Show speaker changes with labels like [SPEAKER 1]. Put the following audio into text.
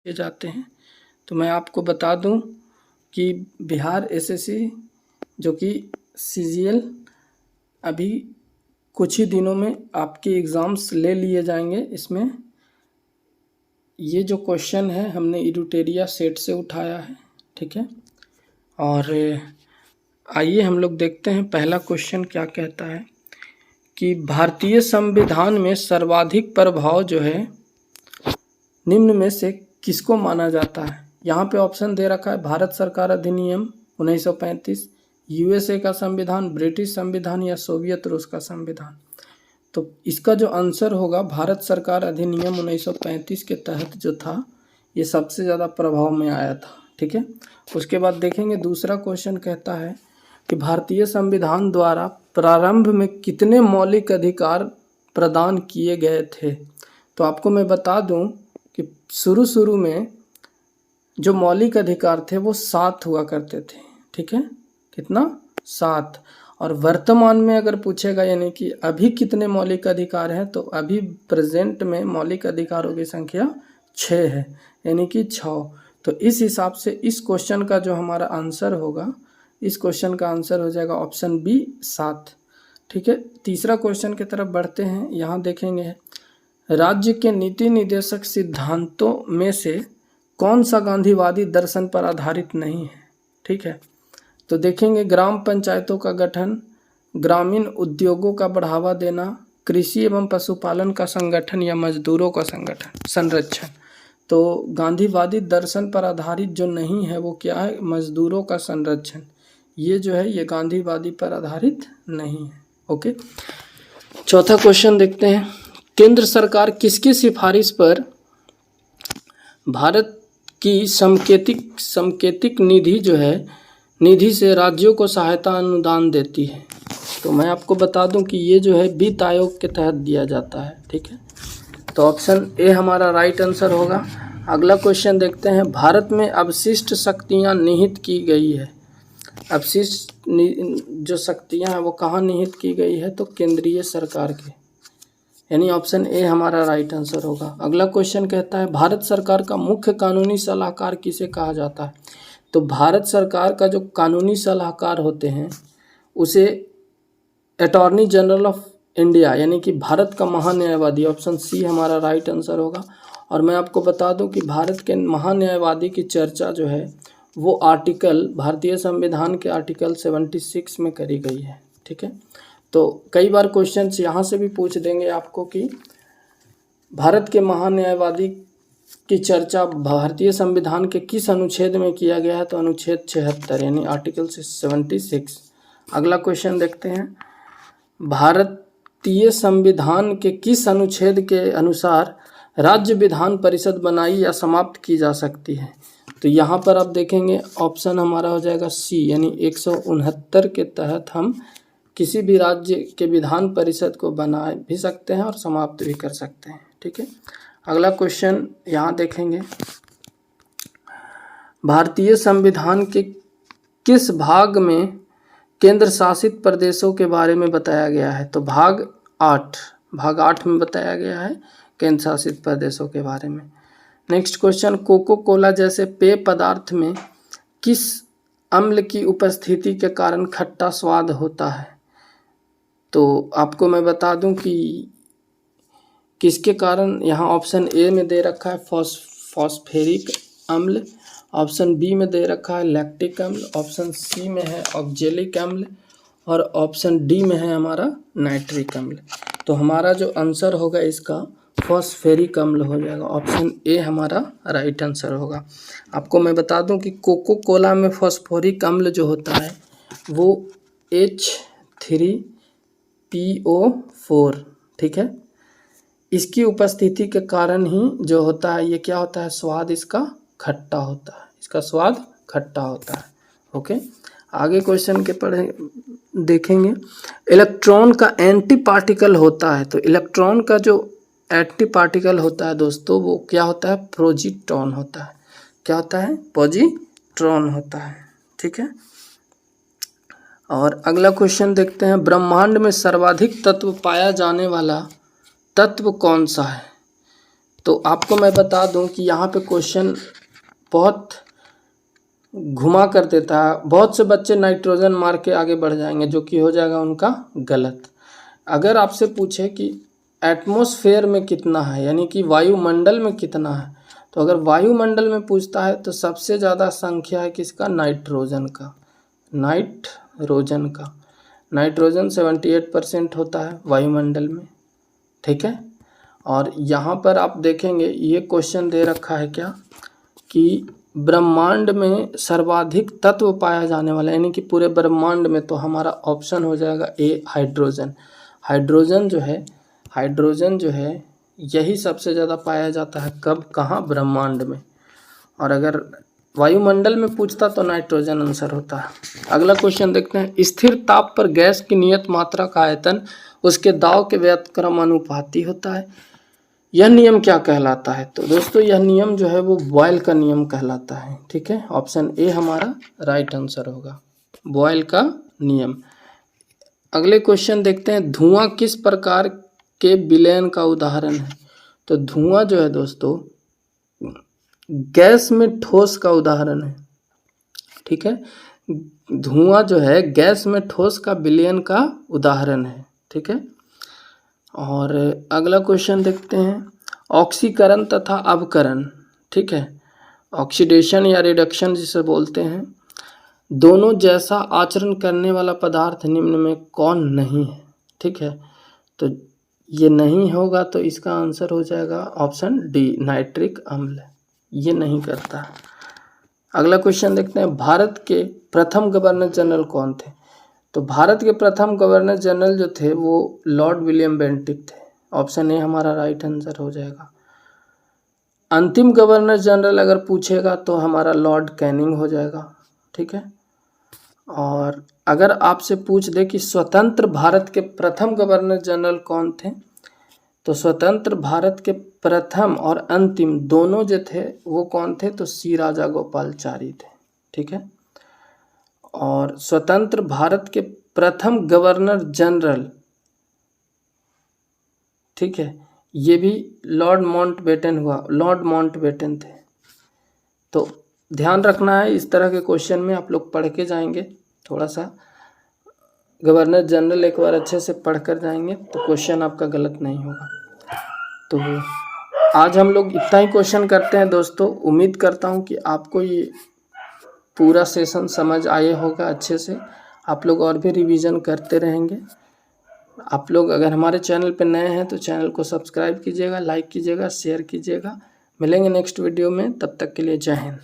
[SPEAKER 1] किए जाते हैं। तो मैं आपको बता दूं कि बिहार एसएससी जो कि सीजीएल अभी कुछ ही दिनों में आपके एग्ज़ाम्स ले लिए जाएंगे। इसमें ये जो क्वेश्चन है हमने इरूटेरिया सेट से उठाया है, ठीक है। और आइए हम लोग देखते हैं पहला क्वेश्चन क्या कहता है कि भारतीय संविधान में सर्वाधिक प्रभाव जो है निम्न में से किसको माना जाता है। यहाँ पे ऑप्शन दे रखा है भारत सरकार अधिनियम 1935, यूएसए का संविधान, ब्रिटिश संविधान या सोवियत रूस का संविधान। तो इसका जो आंसर होगा भारत सरकार अधिनियम 1935 के तहत जो था ये सबसे ज़्यादा प्रभाव में आया था, ठीक है। उसके बाद देखेंगे दूसरा क्वेश्चन कहता है कि भारतीय संविधान द्वारा प्रारंभ में कितने मौलिक अधिकार प्रदान किए गए थे। तो आपको मैं बता दूं कि शुरू में जो मौलिक अधिकार थे वो 7 हुआ करते थे, ठीक है। कितना? 7। और वर्तमान में अगर पूछेगा यानी कि अभी कितने मौलिक अधिकार हैं, तो अभी प्रेजेंट में मौलिक अधिकारों की संख्या 6 है, यानी कि 6। तो इस हिसाब से इस क्वेश्चन का जो हमारा आंसर होगा, इस क्वेश्चन का आंसर हो जाएगा ऑप्शन बी 7, ठीक है। तीसरा क्वेश्चन की तरफ बढ़ते हैं। यहाँ देखेंगे राज्य के नीति निर्देशक सिद्धांतों में से कौन सा गांधीवादी दर्शन पर आधारित नहीं है, ठीक है। तो देखेंगे ग्राम पंचायतों का गठन, ग्रामीण उद्योगों का बढ़ावा देना, कृषि एवं पशुपालन का संगठन या मजदूरों का संरक्षण। तो गांधीवादी दर्शन पर आधारित जो नहीं है वो क्या है? मजदूरों का संरक्षण। ये जो है ये गांधीवादी पर आधारित नहीं है, ओके। चौथा क्वेश्चन देखते हैं। केंद्र सरकार किसकी सिफारिश पर भारत की संकेतिक निधि जो है निधि से राज्यों को सहायता अनुदान देती है। तो मैं आपको बता दूं कि ये जो है वित्त आयोग के तहत दिया जाता है, ठीक है। तो ऑप्शन ए हमारा राइट आंसर होगा। अगला क्वेश्चन देखते हैं। भारत में अवशिष्ट शक्तियां निहित की गई है। अवशिष्ट जो शक्तियां हैं वो कहाँ निहित की गई है? तो केंद्रीय सरकार के, यानी ऑप्शन ए हमारा राइट आंसर होगा। अगला क्वेश्चन कहता है भारत सरकार का मुख्य कानूनी सलाहकार किसे कहा जाता है। तो भारत सरकार का जो कानूनी सलाहकार होते हैं उसे अटॉर्नी जनरल ऑफ इंडिया यानी कि भारत का महान्यायवादी, ऑप्शन सी हमारा राइट आंसर होगा। और मैं आपको बता दूं कि भारत के महान्यायवादी की चर्चा जो है वो आर्टिकल भारतीय संविधान के आर्टिकल 76 में करी गई है, ठीक है। तो कई बार क्वेश्चंस यहाँ से भी पूछ देंगे आपको कि भारत के महान्यायवादी की चर्चा भारतीय संविधान के किस अनुच्छेद में किया गया है। तो अनुच्छेद 76 यानी आर्टिकल 76। अगला क्वेश्चन देखते हैं। भारतीय संविधान के किस अनुच्छेद के अनुसार राज्य विधान परिषद बनाई या समाप्त की जा सकती है। तो यहाँ पर आप देखेंगे ऑप्शन हमारा हो जाएगा सी, यानी 169 के तहत हम किसी भी राज्य के विधान परिषद को बना भी सकते हैं और समाप्त भी कर सकते हैं, ठीक है। अगला क्वेश्चन यहाँ देखेंगे। भारतीय संविधान के किस भाग में केंद्र शासित प्रदेशों के बारे में बताया गया है। तो भाग 8 में बताया गया है केंद्र शासित प्रदेशों के बारे में। Next question. कोको कोला जैसे पेय पदार्थ में किस अम्ल की उपस्थिति के कारण खट्टा स्वाद होता है। तो आपको मैं बता दूं कि किसके कारण, यहाँ ऑप्शन ए में दे रखा है फॉस्फेरिक अम्ल, ऑप्शन बी में दे रखा है लैक्टिक अम्ल, ऑप्शन सी में है ऑक्जेलिक अम्ल और ऑप्शन डी में है हमारा नाइट्रिक अम्ल। तो हमारा जो आंसर होगा इसका फॉस्फेरिक अम्ल हो जाएगा। ऑप्शन ए हमारा राइट आंसर होगा। आपको मैं बता दूं कि कोको कोला में फॉस्फोरिक अम्ल जो होता है वो H3PO4, ठीक है। इसकी उपस्थिति के कारण ही जो होता है ये क्या होता है, स्वाद इसका खट्टा होता है, इसका स्वाद खट्टा होता है, ओके। आगे क्वेश्चन के पढ़े देखेंगे। इलेक्ट्रॉन का एंटी पार्टिकल होता है। तो इलेक्ट्रॉन का जो एंटी पार्टिकल होता है दोस्तों वो क्या होता है, पॉजिट्रॉन होता है। क्या होता है, पॉजिट्रॉन होता है, ठीक है। और अगला क्वेश्चन देखते हैं। ब्रह्मांड में सर्वाधिक तत्व पाया जाने वाला तत्व कौन सा है। तो आपको मैं बता दूं कि यहाँ पे क्वेश्चन बहुत घुमा कर देता है। बहुत से बच्चे नाइट्रोजन मार के आगे बढ़ जाएंगे, जो कि हो जाएगा उनका गलत। अगर आपसे पूछे कि एटमॉस्फेयर में कितना है, यानी कि वायुमंडल में कितना है, तो अगर वायुमंडल में पूछता है तो सबसे ज़्यादा संख्या है किसका? नाइट्रोजन का। नाइट्रोजन 78% होता है वायुमंडल में, ठीक है। और यहाँ पर आप देखेंगे ये क्वेश्चन दे रखा है क्या कि ब्रह्मांड में सर्वाधिक तत्व पाया जाने वाला, यानी कि पूरे ब्रह्मांड में, तो हमारा ऑप्शन हो जाएगा ए, हाइड्रोजन। हाइड्रोजन जो है यही सबसे ज़्यादा पाया जाता है। कब? कहाँ? ब्रह्मांड में। और अगर वायुमंडल में पूछता तो नाइट्रोजन आंसर होता है। अगला क्वेश्चन देखते हैं। स्थिर ताप पर गैस की नियत मात्रा का आयतन उसके दाब के व्युत्क्रमानुपाती होता है। यह नियम क्या कहलाता है? तो दोस्तों यह नियम जो है वो बॉयल का नियम कहलाता है, ठीक है। ऑप्शन ए हमारा राइट आंसर होगा, बॉयल का नियम। अगले क्वेश्चन देखते हैं। धुआं किस प्रकार के विलयन का उदाहरण है? तो धुआं जो है दोस्तों गैस में ठोस का उदाहरण है, ठीक है। धुआं जो है गैस में ठोस का विलयन का उदाहरण है, ठीक है। और अगला क्वेश्चन देखते हैं। ऑक्सीकरण तथा अवकरण, ठीक है, ऑक्सीडेशन या रिडक्शन जिसे बोलते हैं, दोनों जैसा आचरण करने वाला पदार्थ निम्न में कौन नहीं है? ठीक है, तो ये नहीं होगा तो इसका आंसर हो जाएगा ऑप्शन डी, नाइट्रिक अम्ल। ये नहीं करता। अगला क्वेश्चन देखते हैं। भारत के प्रथम गवर्नर जनरल कौन थे? तो भारत के प्रथम गवर्नर जनरल जो थे वो लॉर्ड विलियम बेंटिक थे। ऑप्शन ए हमारा राइट आंसर हो जाएगा। अंतिम गवर्नर जनरल अगर पूछेगा तो हमारा लॉर्ड कैनिंग हो जाएगा, ठीक है। और अगर आपसे पूछ दे कि स्वतंत्र भारत के प्रथम गवर्नर जनरल कौन थे, तो स्वतंत्र भारत के प्रथम और अंतिम दोनों जो थे वो कौन थे? तो सी राजागोपालचारी थे, ठीक है। और स्वतंत्र भारत के प्रथम गवर्नर जनरल, ठीक है, ये भी लॉर्ड माउंटबेटन थे। तो ध्यान रखना है, इस तरह के क्वेश्चन में आप लोग पढ़ के जाएंगे। थोड़ा सा गवर्नर जनरल एक बार अच्छे से पढ़ कर जाएंगे तो क्वेश्चन आपका गलत नहीं होगा। तो आज हम लोग इतना ही क्वेश्चन करते हैं दोस्तों। उम्मीद करता हूँ कि आपको ये पूरा सेशन समझ आया होगा अच्छे से। आप लोग और भी रिवीजन करते रहेंगे। आप लोग अगर हमारे चैनल पर नए हैं तो चैनल को सब्सक्राइब कीजिएगा, लाइक कीजिएगा, शेयर कीजिएगा। मिलेंगे नेक्स्ट वीडियो में, तब तक के लिए जय हिंद।